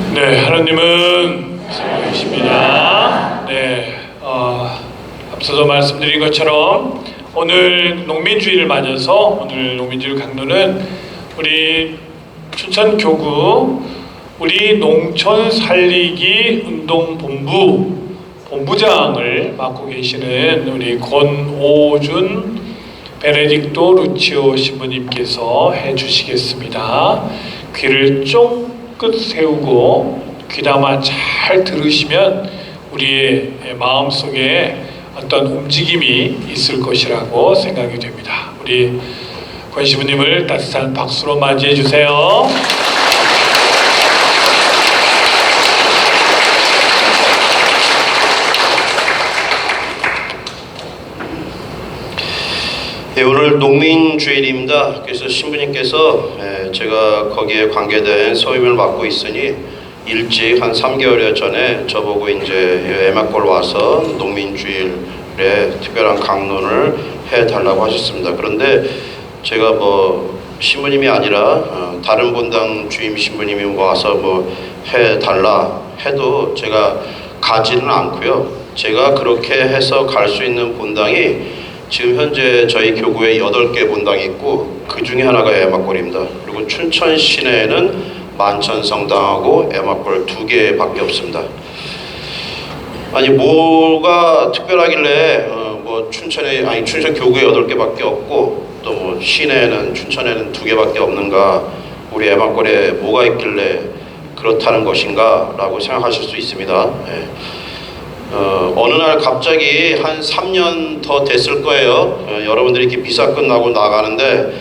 네, 하나님은 살아계십니다. 네, 앞서서 말씀드린 것처럼 오늘 농민주의를 맞아서 오늘 농민주의 강론은 우리 춘천교구 우리 농촌 살리기 운동본부 본부장을 맡고 계시는 우리 권오준 베네딕토 루치오 신부님께서 해주시겠습니다. 귀를 쫑긋 세우고 귀담아 잘 들으시면 우리의 마음속에 어떤 움직임이 있을 것이라고 생각이 됩니다. 우리 권 신부님을 따뜻한 박수로 맞이해 주세요. 네, 오늘 농민주일입니다. 그래서 신부님께서 제가 거기에 관계된 소임을 맡고 있으니 일찍 한 3개월여 전에 저보고 이제 애막골 와서 농민주일에 특별한 강론을 해달라고 하셨습니다. 그런데 제가 신부님이 아니라 다른 본당 주임 신부님이 와서 해달라 해도 제가 가지는 않고요. 제가 그렇게 해서 갈 수 있는 본당이 지금 현재 저희 교구에 8개 본당이 있고 그 중에 하나가 애막골입니다. 그리고 춘천 시내에는 만천성당하고 애막골 2개밖에 없습니다. 아니 뭐가 특별하길래 춘천 교구에 8개밖에 없고 또 시내에는 춘천에는 2개밖에 없는가, 우리 애막골에 뭐가 있길래 그렇다는 것인가 라고 생각하실 수 있습니다. 어느 날 갑자기 한 3년 더 됐을 거예요. 여러분들이 이렇게 미사 끝나고 나가는데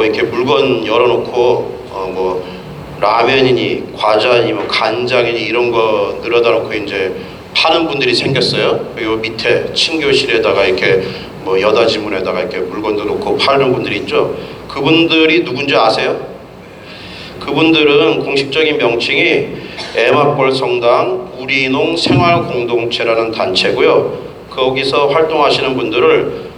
이렇게 물건 열어놓고 라면이니 과자니 간장이니 이런 거 늘어다 놓고 이제 파는 분들이 생겼어요. 요 밑에 친교실에다가 이렇게 여다지문에다가 이렇게 물건도 놓고 파는 분들이 있죠. 그분들이 누군지 아세요? 그분들은 공식적인 명칭이 애막골 성당 우리농 생활공동체라는 단체고요. 거기서 활동하시는 분들을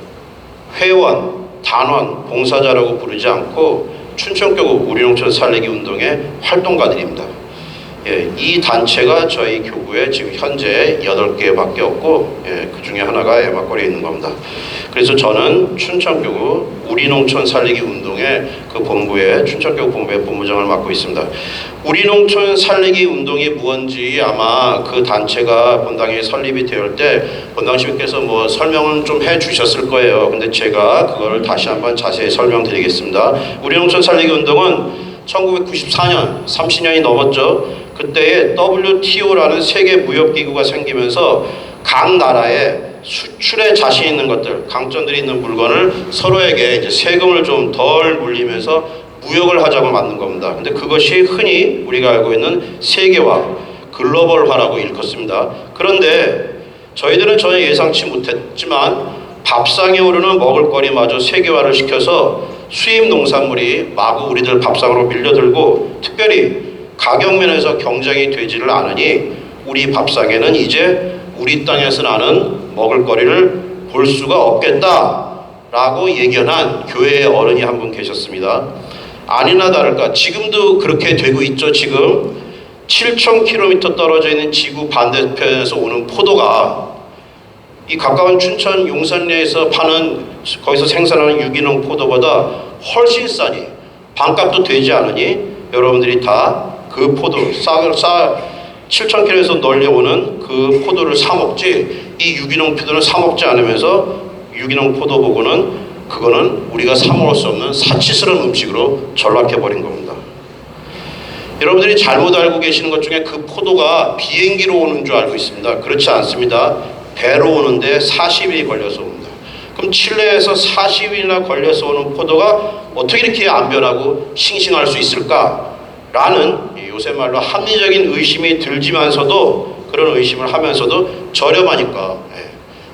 회원, 단원, 봉사자라고 부르지 않고 춘천교구 우리농촌 살리기 운동의 활동가들입니다. 이 단체가 저희 교구에 지금 현재 8개밖에 없고 그 중에 하나가 애막골에 있는 겁니다. 그래서 저는 춘천교구 우리농촌 살리기 운동의 그 본부에 춘천교구 본부의 본부장을 맡고 있습니다. 우리농촌 살리기 운동이 무언지 아마 그 단체가 본당에 설립이 되었을 때 본당시민께서 설명을 좀 해주셨을 거예요. 근데 제가 그걸 다시 한번 자세히 설명드리겠습니다. 우리농촌 살리기 운동은 1994년 30년이 넘었죠. 그때에 WTO라는 세계 무역기구가 생기면서 각 나라에 수출에 자신 있는 것들, 강점들이 있는 물건을 서로에게 이제 세금을 좀 덜 물리면서 무역을 하자고 만든 겁니다. 근데 그것이 흔히 우리가 알고 있는 세계화, 글로벌화라고 일컫습니다. 그런데 저희들은 전혀 예상치 못했지만 밥상에 오르는 먹을거리마저 세계화를 시켜서 수입 농산물이 마구 우리들 밥상으로 밀려들고 특별히 가격면에서 경쟁이 되지를 않으니 우리 밥상에는 이제 우리 땅에서 나는 먹을거리를 볼 수가 없겠다라고 예견한 교회의 어른이 한 분 계셨습니다. 아니나 다를까 지금도 그렇게 되고 있죠. 지금 7,000km 떨어져 있는 지구 반대편에서 오는 포도가 이 가까운 춘천 용산리에서 파는 거기서 생산하는 유기농 포도보다 훨씬 싸니 반값도 되지 않으니 여러분들이 다 그 포도 7,000km에서 널려오는 그 포도를 사 먹지 이 유기농 포도를 사 먹지 않으면서 유기농 포도 보고는 그거는 우리가 사 먹을 수 없는 사치스러운 음식으로 전락해버린 겁니다. 여러분들이 잘못 알고 계시는 것 중에 그 포도가 비행기로 오는 줄 알고 있습니다. 그렇지 않습니다. 배로 오는데 40일이 걸려서 옵니다. 그럼 칠레에서 40일이나 걸려서 오는 포도가 어떻게 이렇게 안 변하고 싱싱할 수 있을까라는 요새 말로 합리적인 의심이 들지만서도 그런 의심을 하면서도 저렴하니까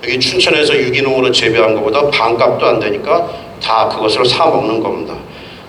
여기 춘천에서 유기농으로 재배한 것보다 반값도 안 되니까 다 그것을 사 먹는 겁니다.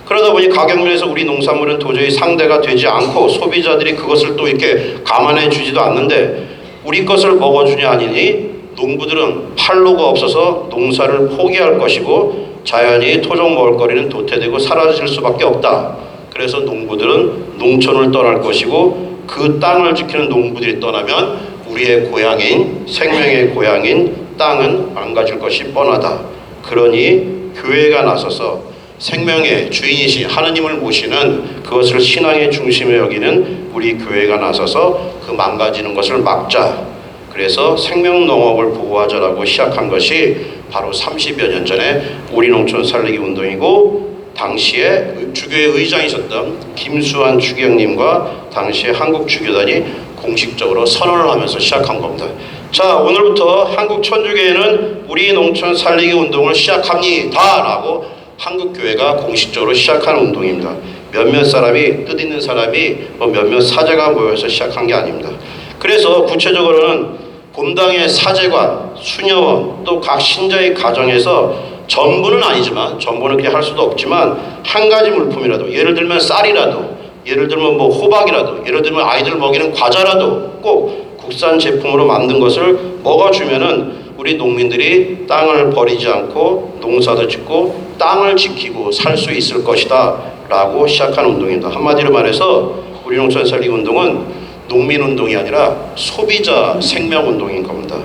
그러다 보니 가격면에서 우리 농산물은 도저히 상대가 되지 않고 소비자들이 그것을 또 이렇게 감안해 주지도 않는데 우리 것을 먹어주냐 아니니 농부들은 팔로가 없어서 농사를 포기할 것이고 자연히 토종 먹을거리는 도태되고 사라질 수밖에 없다. 그래서 농부들은 농촌을 떠날 것이고 그 땅을 지키는 농부들이 떠나면 우리의 고향인 생명의 고향인 땅은 망가질 것이 뻔하다. 그러니 교회가 나서서 생명의 주인이신 하느님을 모시는 그것을 신앙의 중심에 여기는 우리 교회가 나서서 그 망가지는 것을 막자. 그래서 생명농업을 보호하자라고 시작한 것이 바로 30여 년 전에 우리 농촌 살리기 운동이고, 당시에 주교의 의장이셨던 김수환 주경님과 당시에 한국주교단이 공식적으로 선언을 하면서 시작한 겁니다. 자, 오늘부터 한국천주교회는 우리 농촌 살리기 운동을 시작합니다 라고 한국교회가 공식적으로 시작한 운동입니다. 몇몇 사람이, 뜻있는 사람이 몇몇 사제가 모여서 시작한 게 아닙니다. 그래서 구체적으로는 본당의 사제관, 수녀원, 또 각 신자의 가정에서 전부는 아니지만, 전부는 그렇게 할 수도 없지만 한 가지 물품이라도, 예를 들면 쌀이라도, 예를 들면 뭐 호박이라도, 예를 들면 아이들 먹이는 과자라도 꼭 국산 제품으로 만든 것을 먹어주면은 우리 농민들이 땅을 버리지 않고 농사도 짓고 땅을 지키고 살 수 있을 것이다 라고 시작한 운동입니다. 한마디로 말해서 우리 농촌 살리기 운동은 농민운동이 아니라 소비자 생명운동인 겁니다.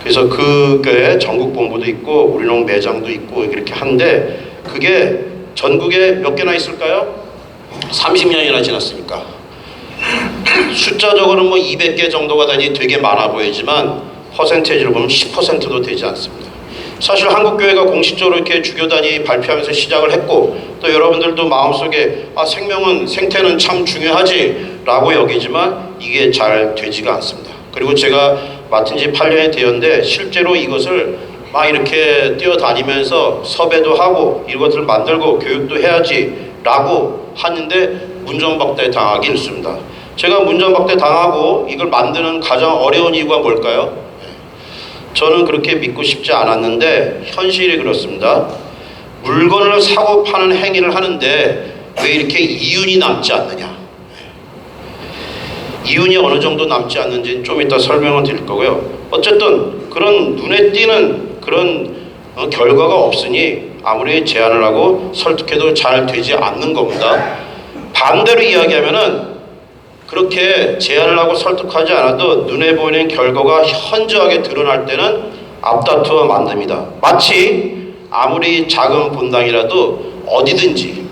그래서 그게 전국본부도 있고 우리농 매장도 있고 이렇게 한데, 그게 전국에 몇 개나 있을까요? 30년이나 지났으니까 숫자적으로는 뭐 200개 정도가 되게 많아 보이지만 퍼센테이지로 보면 10%도 되지 않습니다. 사실 한국교회가 공식적으로 이렇게 주교단이 발표하면서 시작을 했고, 또 여러분들도 마음속에 생명은, 생태는 참 중요하지 라고 여기지만 이게 잘 되지가 않습니다. 그리고 제가 맡은 지 8년이 되었는데 실제로 이것을 막 이렇게 뛰어다니면서 섭외도 하고 이것을 만들고 교육도 해야지 라고 하는데 문전박대 당하기 일쑤입니다. 제가 문전박대 당하고 이걸 만드는 가장 어려운 이유가 뭘까요? 저는 그렇게 믿고 싶지 않았는데 현실이 그렇습니다. 물건을 사고 파는 행위를 하는데 왜 이렇게 이윤이 남지 않느냐? 이윤이 어느 정도 남지 않는지 좀 이따 설명을 드릴 거고요. 어쨌든 그런 눈에 띄는 그런 결과가 없으니 아무리 제안을 하고 설득해도 잘 되지 않는 겁니다. 반대로 이야기하면은 그렇게 제안을 하고 설득하지 않아도 눈에 보이는 결과가 현저하게 드러날 때는 앞다투어 만듭니다. 마치 아무리 작은 본당이라도 어디든지,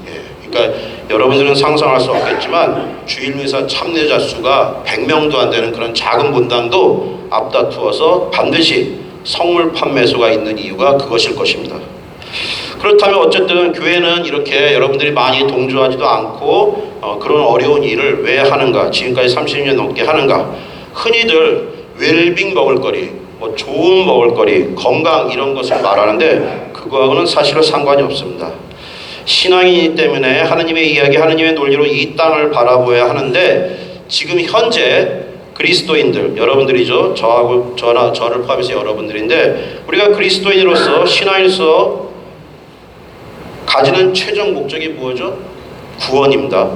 그러니까 여러분들은 상상할 수 없겠지만 주일미사 참여자 수가 100명도 안 되는 그런 작은 본당도 앞다투어서 반드시 성물 판매소가 있는 이유가 그것일 것입니다. 그렇다면 어쨌든 교회는 이렇게 여러분들이 많이 동조하지도 않고 그런 어려운 일을 왜 하는가, 지금까지 30년 넘게 하는가. 흔히들 웰빙 먹을거리, 뭐 좋은 먹을거리, 건강 이런 것을 말하는데 그거하고는 사실은 상관이 없습니다. 신앙이기 때문에 하느님의 이야기, 하느님의 논리로 이 땅을 바라보아야 하는데, 지금 현재 그리스도인들, 여러분들이죠. 저를 포함해서 여러분들인데, 우리가 그리스도인으로서, 신앙인으로서 가지는 최종 목적이 무엇이죠? 구원입니다.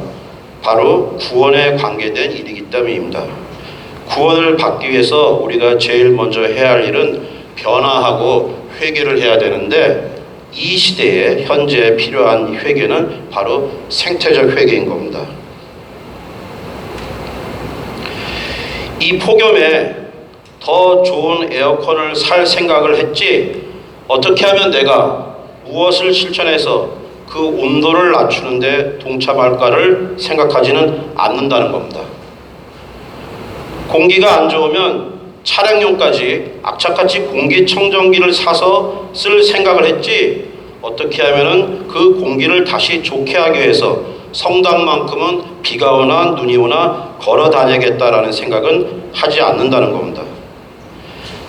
바로 구원에 관계된 일이기 때문입니다. 구원을 받기 위해서 우리가 제일 먼저 해야 할 일은 변화하고 회개를 해야 되는데, 이 시대에 현재 필요한 회개는 바로 생태적 회개인 겁니다. 이 폭염에 더 좋은 에어컨을 살 생각을 했지, 어떻게 하면 내가 무엇을 실천해서 그 온도를 낮추는데 동참할까를 생각하지는 않는다는 겁니다. 공기가 안 좋으면 차량용까지 악착같이 공기청정기를 사서 쓸 생각을 했지, 어떻게 하면은 그 공기를 다시 좋게 하기 위해서 성당만큼은 비가 오나 눈이 오나 걸어 다녀야겠다라는 생각은 하지 않는다는 겁니다.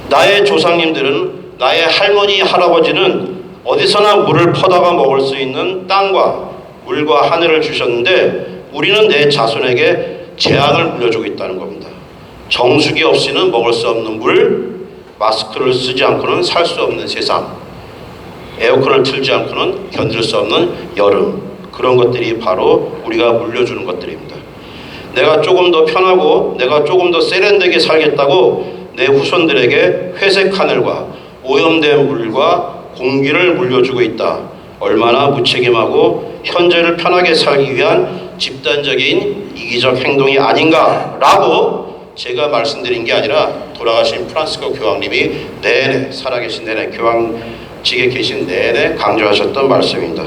나의 조상님들은, 나의 할머니, 할아버지는 어디서나 물을 퍼다가 먹을 수 있는 땅과 물과 하늘을 주셨는데, 우리는 내 자손에게 재앙을 물려주고 있다는 겁니다. 정수기 없이는 먹을 수 없는 물, 마스크를 쓰지 않고는 살 수 없는 세상, 에어컨을 틀지 않고는 견딜 수 없는 여름, 그런 것들이 바로 우리가 물려주는 것들입니다. 내가 조금 더 편하고 내가 조금 더 세련되게 살겠다고 내 후손들에게 회색 하늘과 오염된 물과 공기를 물려주고 있다. 얼마나 무책임하고 현재를 편하게 살기 위한 집단적인 이기적 행동이 아닌가라고 제가 말씀드린 게 아니라 돌아가신 프란시스코 교황님이 내내 살아계신 내내 교황직에 계신 내내 강조하셨던 말씀입니다.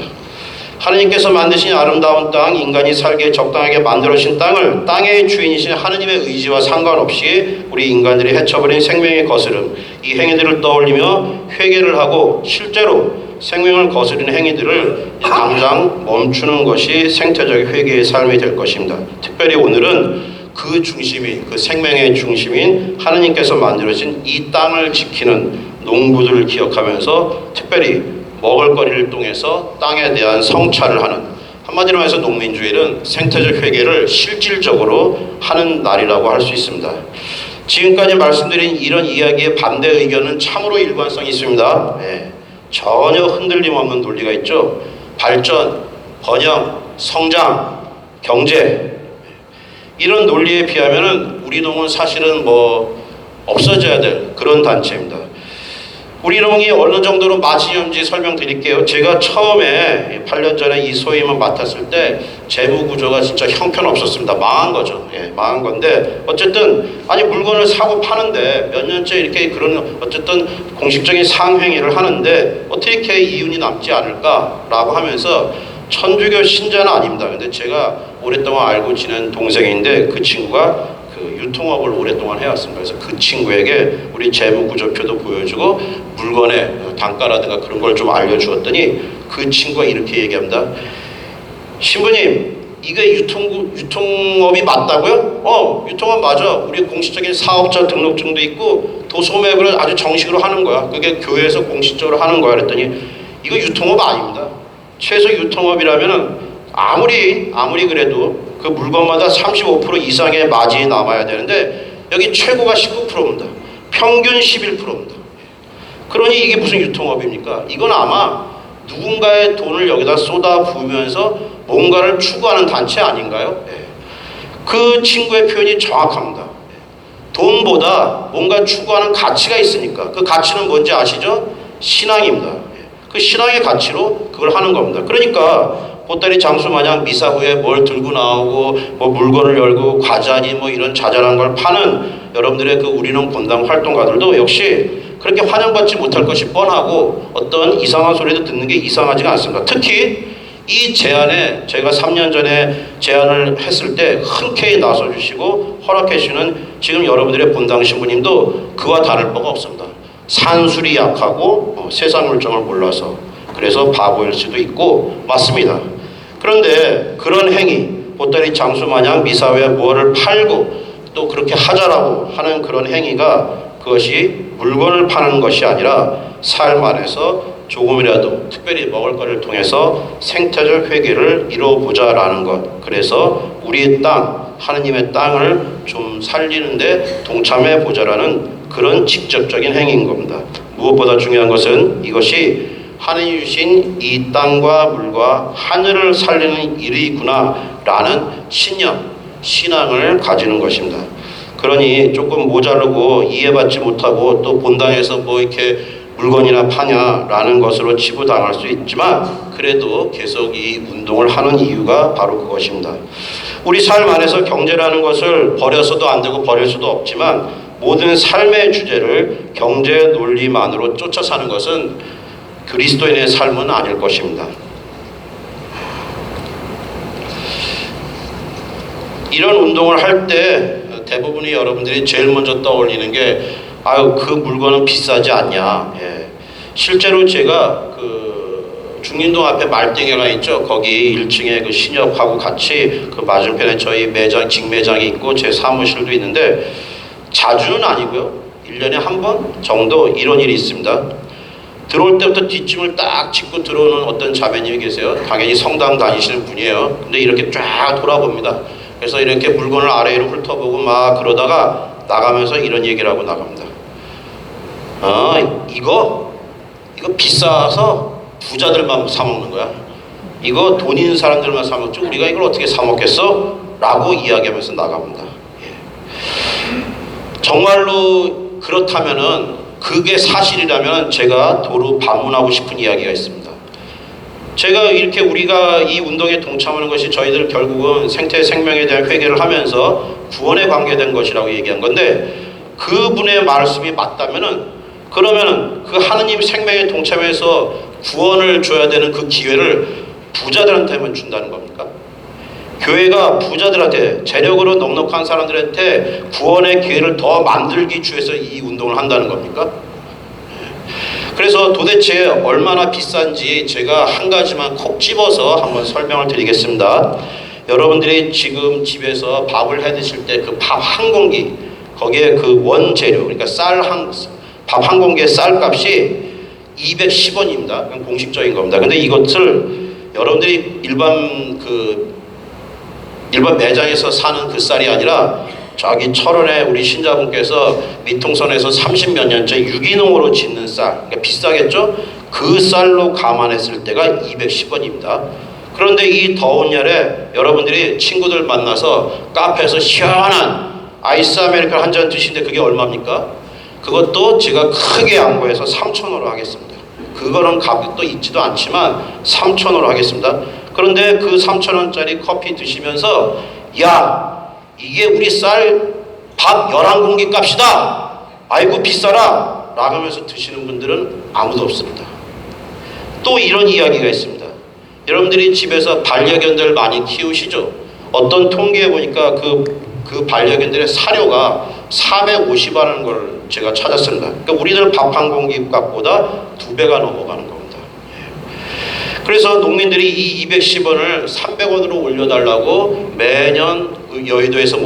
하느님께서 만드신 아름다운 땅, 인간이 살기에 적당하게 만들어진 땅을 땅의 주인이신 하느님의 의지와 상관없이 우리 인간들이 헤쳐버린 생명의 거스름, 이 행위들을 떠올리며 회개를 하고 실제로 생명을 거스르는 행위들을 당장 멈추는 것이 생태적 회개의 삶이 될 것입니다. 특별히 오늘은 그 중심이, 그 생명의 중심인 하느님께서 만들어진 이 땅을 지키는 농부들을 기억하면서 특별히 먹을거리를 통해서 땅에 대한 성찰을 하는, 한마디로 해서 농민주의는 생태적 회개를 실질적으로 하는 날이라고 할 수 있습니다. 지금까지 말씀드린 이런 이야기의 반대 의견은 참으로 일관성이 있습니다. 전혀 흔들림 없는 논리가 있죠. 발전, 번영, 성장, 경제, 이런 논리에 비하면 우리 농은 사실은 없어져야 될 그런 단체입니다. 우리 농이 어느 정도로 맞이인지 설명드릴게요. 제가 처음에 8년 전에 이 소임을 맡았을 때 재무 구조가 진짜 형편없었습니다. 망한 거죠. 망한 건데 어쨌든 물건을 사고 파는데 몇 년째 이렇게 그런 어쨌든 공식적인 상행위를 하는데 어떻게 이윤이 남지 않을까라고 하면서 천주교 신자는 아닙니다. 근데 제가 오랫동안 알고 지낸 동생인데 그 친구가 유통업을 오랫동안 해왔습니다. 그래서 그 친구에게 우리 재무구조표도 보여주고 물건의 단가라든가 그런 걸 좀 알려주었더니 그 친구가 이렇게 얘기합니다. 신부님, 이게 유통업이 맞다고요? 유통업 맞아. 우리 공식적인 사업자 등록증도 있고 도소매를 아주 정식으로 하는 거야. 그게 교회에서 공식적으로 하는 거야. 그랬더니 이거 유통업 아닙니다. 최소 유통업이라면은 아무리 그래도 그 물건마다 35% 이상의 마진이 남아야 되는데 여기 최고가 19%입니다. 평균 11%입니다. 그러니 이게 무슨 유통업입니까? 이건 아마 누군가의 돈을 여기다 쏟아 부으면서 뭔가를 추구하는 단체 아닌가요? 그 친구의 표현이 정확합니다. 돈보다 뭔가 추구하는 가치가 있으니까 그 가치는 뭔지 아시죠? 신앙입니다. 그 신앙의 가치로 그걸 하는 겁니다. 그러니까 보따리 장수 마냥 미사 후에 뭘 들고 나오고 물건을 열고 과자니 이런 자잘한 걸 파는 여러분들의 그 우리농 본당 활동가들도 역시 그렇게 환영받지 못할 것이 뻔하고 어떤 이상한 소리도 듣는 게 이상하지가 않습니다. 특히 이 제안에 제가 3년 전에 제안을 했을 때 흔쾌히 나서주시고 허락해 주시는 지금 여러분들의 본당 신부님도 그와 다를 바가 없습니다. 산술이 약하고 세상 물정을 몰라서 그래서 바보일 수도 있고 맞습니다. 그런데 그런 행위, 보따리 장수 마냥 미사회에 뭐를 팔고 또 그렇게 하자라고 하는 그런 행위가 그것이 물건을 파는 것이 아니라 삶 안에서 조금이라도 특별히 먹을거리를 통해서 생태적 회개를 이뤄보자라는 것. 그래서 우리의 땅, 하느님의 땅을 좀 살리는데 동참해보자라는 그런 직접적인 행위인 겁니다. 무엇보다 중요한 것은 이것이 하느님이 주신 이 땅과 물과 하늘을 살리는 일이구나 라는 신념, 신앙을 가지는 것입니다. 그러니 조금 모자르고 이해받지 못하고 또 본당에서 이렇게 물건이나 파냐라는 것으로 치부당할 수 있지만 그래도 계속 이 운동을 하는 이유가 바로 그것입니다. 우리 삶 안에서 경제라는 것을 버려서도 안 되고 버릴 수도 없지만 모든 삶의 주제를 경제 논리만으로 쫓아 사는 것은 그리스도인의 삶은 아닐 것입니다. 이런 운동을 할 때 대부분의 여러분들이 제일 먼저 떠올리는 게 그 물건은 비싸지 않냐. 실제로 제가 그 중림동 앞에 말땡이가 있죠. 거기 1층에 그 신협하고 같이 그 맞은편에 저희 매장, 직매장이 있고 제 사무실도 있는데 자주는 아니고요. 1년에 한 번 정도 이런 일이 있습니다. 들어올 때부터 뒷짐을 딱 짚고 들어오는 어떤 자매님이 계세요. 당연히 성당 다니시는 분이에요. 근데 이렇게 쫙 돌아봅니다. 그래서 이렇게 물건을 아래로 훑어보고 그러다가 나가면서 이런 얘기를 하고 나갑니다. 이거 비싸서 부자들만 사 먹는 거야. 이거 돈 있는 사람들만 사 먹지 우리가 이걸 어떻게 사 먹겠어? 라고 이야기하면서 나갑니다. 정말로 그렇다면은 그게 사실이라면 제가 도로 반문하고 싶은 이야기가 있습니다. 제가 이렇게 우리가 이 운동에 동참하는 것이 저희들 결국은 생태 생명에 대한 회개를 하면서 구원에 관계된 것이라고 얘기한 건데, 그분의 말씀이 맞다면은 그러면은 그 하느님 생명에 동참해서 구원을 줘야 되는 그 기회를 부자들한테만 준다는 겁니까? 교회가 부자들한테, 재력으로 넉넉한 사람들한테 구원의 기회를 더 만들기 위해서 이 운동을 한다는 겁니까? 그래서 도대체 얼마나 비싼지 제가 한 가지만 콕 집어서 한번 설명을 드리겠습니다. 여러분들이 지금 집에서 밥을 해 드실 때 그 밥 한 공기, 거기에 그 원재료, 그러니까 밥 한 공기의 쌀값이 210원입니다. 그건 공식적인 겁니다. 근데 이것을 여러분들이 일반 매장에서 사는 그 쌀이 아니라 저기 철원에 우리 신자분께서 미통선에서 30몇 년째 유기농으로 짓는 쌀, 그러니까 비싸겠죠? 그 쌀로 감안했을 때가 210원입니다. 그런데 이 더운 날에 여러분들이 친구들 만나서 카페에서 시원한 아이스 아메리카노 한 잔 드시는데 그게 얼마입니까? 그것도 제가 크게 양보해서 3,000원으로 하겠습니다. 그거는 가격도 있지도 않지만 3,000원으로 하겠습니다. 그런데 그 3,000원짜리 커피 드시면서 야, 이게 우리 쌀 밥 11공기 값이다, 아이고 비싸라 라면서 드시는 분들은 아무도 없습니다. 또 이런 이야기가 있습니다. 여러분들이 집에서 반려견들 많이 키우시죠? 어떤 통계에 보니까 그 반려견들의 사료가 450원인 걸 제가 찾았습니다. 그러니까 우리들 밥 한 공기 값보다 2배가 넘어가는 겁니다. 그래서 농민들이 이 210원을 300원으로 올려달라고 매년 여의도에서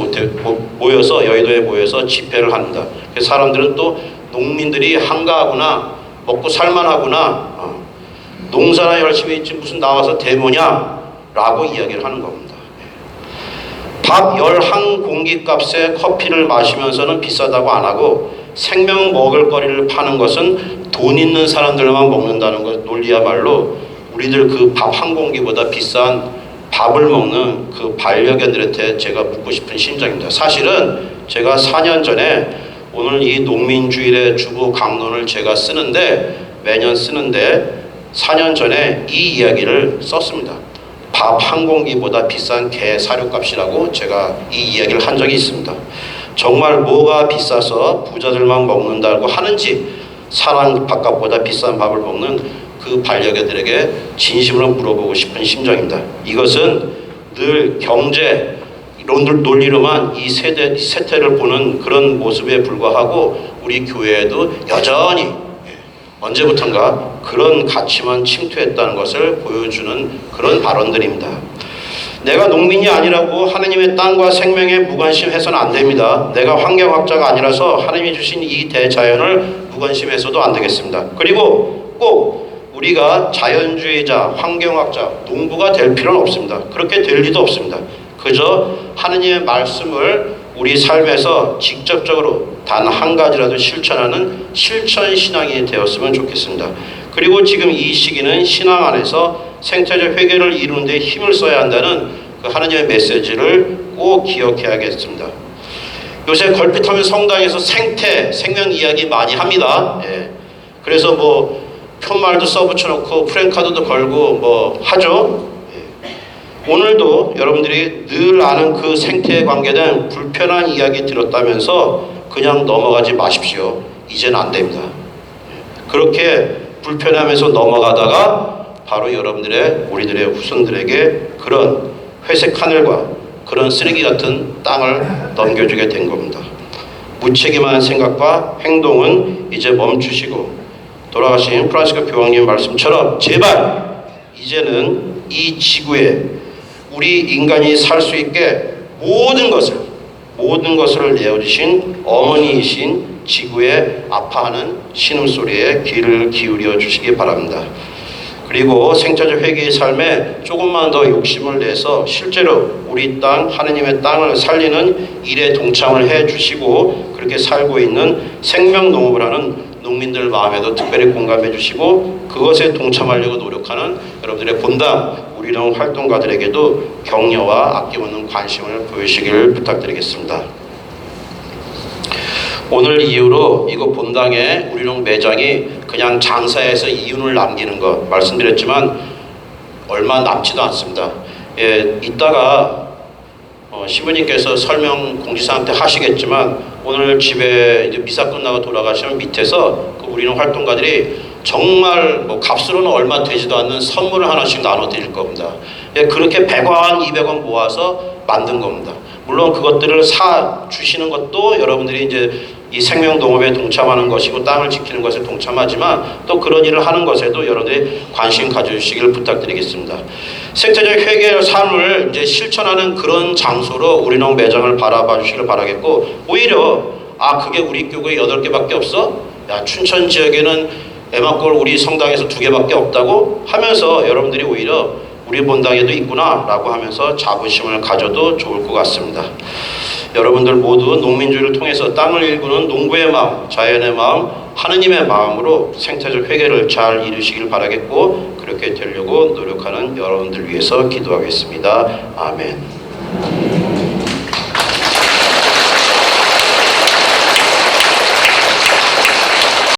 여의도에 모여서 집회를 합니다. 그래서 사람들은 또 농민들이 한가하구나, 먹고 살만하구나, 농사나 열심히 했지 무슨 나와서 데모냐 라고 이야기를 하는 겁니다. 밥 11공기 값에 커피를 마시면서는 비싸다고 안 하고 생명 먹을거리를 파는 것은 돈 있는 사람들만 먹는다는 것 논리야말로 우리들 그 밥 한 공기보다 비싼 밥을 먹는 그 반려견들한테 제가 묻고 싶은 심정입니다. 사실은 제가 4년 전에 오늘 이 농민주일의 주보 강론을 제가 매년 쓰는데 4년 전에 이 이야기를 썼습니다. 밥 한 공기보다 비싼 개 사료값이라고 제가 이 이야기를 한 적이 있습니다. 정말 뭐가 비싸서 부자들만 먹는다고 하는지 사람 밥값보다 비싼 밥을 먹는 그 반려견들에게 진심으로 물어보고 싶은 심정입니다. 이것은 늘 경제 논리로만 이 세태를 보는 그런 모습에 불과하고 우리 교회에도 여전히 언제부턴가 그런 가치만 침투했다는 것을 보여주는 그런 발언들입니다. 내가 농민이 아니라고 하느님의 땅과 생명에 무관심해서는 안 됩니다. 내가 환경학자가 아니라서 하느님이 주신 이 대자연을 무관심해서도 안 되겠습니다. 그리고 꼭 우리가 자연주의자, 환경학자, 농부가 될 필요는 없습니다. 그렇게 될 리도 없습니다. 그저 하느님의 말씀을 우리 삶에서 직접적으로 단 한 가지라도 실천하는 실천신앙이 되었으면 좋겠습니다. 그리고 지금 이 시기는 신앙 안에서 생태적 회개를 이루는 데 힘을 써야 한다는 그 하느님의 메시지를 꼭 기억해야겠습니다. 요새 걸핏하면 성당에서 생명 이야기 많이 합니다. 그래서 뭐 편말도 써붙여놓고 프랭카드도 걸고 뭐 하죠. 오늘도 여러분들이 늘 아는 그 생태에 관계된 불편한 이야기 들었다면서 그냥 넘어가지 마십시오. 이제는 안 됩니다. 그렇게 불편하면서 넘어가다가 바로 우리들의 후손들에게 그런 회색 하늘과 그런 쓰레기 같은 땅을 넘겨주게 된 겁니다. 무책임한 생각과 행동은 이제 멈추시고 돌아가신 프란시스코 교황님 말씀처럼 제발 이제는 이 지구에 우리 인간이 살 수 있게 모든 것을 내어주신 어머니이신 지구에 아파하는 신음소리에 귀를 기울여 주시기 바랍니다. 그리고 생태적 회개의 삶에 조금만 더 욕심을 내서 실제로 우리 땅, 하느님의 땅을 살리는 일에 동참을 해주시고 그렇게 살고 있는 생명농업을 하는 농민들 마음에도 특별히 공감해 주시고 그것에 동참하려고 노력하는 여러분들의 본당 우리농 활동가들에게도 격려와 아낌없는 관심을 보이시길 부탁드리겠습니다. 오늘 이후로 이거 본당의 우리농 매장이 그냥 장사해서 이윤을 남기는 것 말씀드렸지만 얼마 남지도 않습니다. 예, 이따가 신부님께서 설명 공지사한테 하시겠지만 오늘 집에 이제 미사 끝나고 돌아가시면 밑에서 그 우리는 활동가들이 정말 뭐 값으로는 얼마 되지도 않는 선물을 하나씩 나눠드릴 겁니다. 예, 그렇게 100원, 200원 모아서 만든 겁니다. 물론 그것들을 사 주시는 것도 여러분들이 이제 이 생명동업에 동참하는 것이고 땅을 지키는 것에 동참하지만 또 그런 일을 하는 것에도 여러분들이 관심 가져주시기를 부탁드리겠습니다. 생태적 회개의 삶을 이제 실천하는 그런 장소로 우리농 매장을 바라봐 주시길 바라겠고, 오히려 그게 우리 교구에 8개밖에 없어? 야, 춘천 지역에는 에마골 우리 성당에서 2개밖에 없다고 하면서 여러분들이 오히려 우리 본당에도 있구나 라고 하면서 자부심을 가져도 좋을 것 같습니다. 여러분들 모두 농민주의를 통해서 땅을 일구는 농부의 마음, 자연의 마음, 하느님의 마음으로 생태적 회개를 잘 이루시길 바라겠고, 그렇게 되려고 노력하는 여러분들 위해서 기도하겠습니다. 아멘.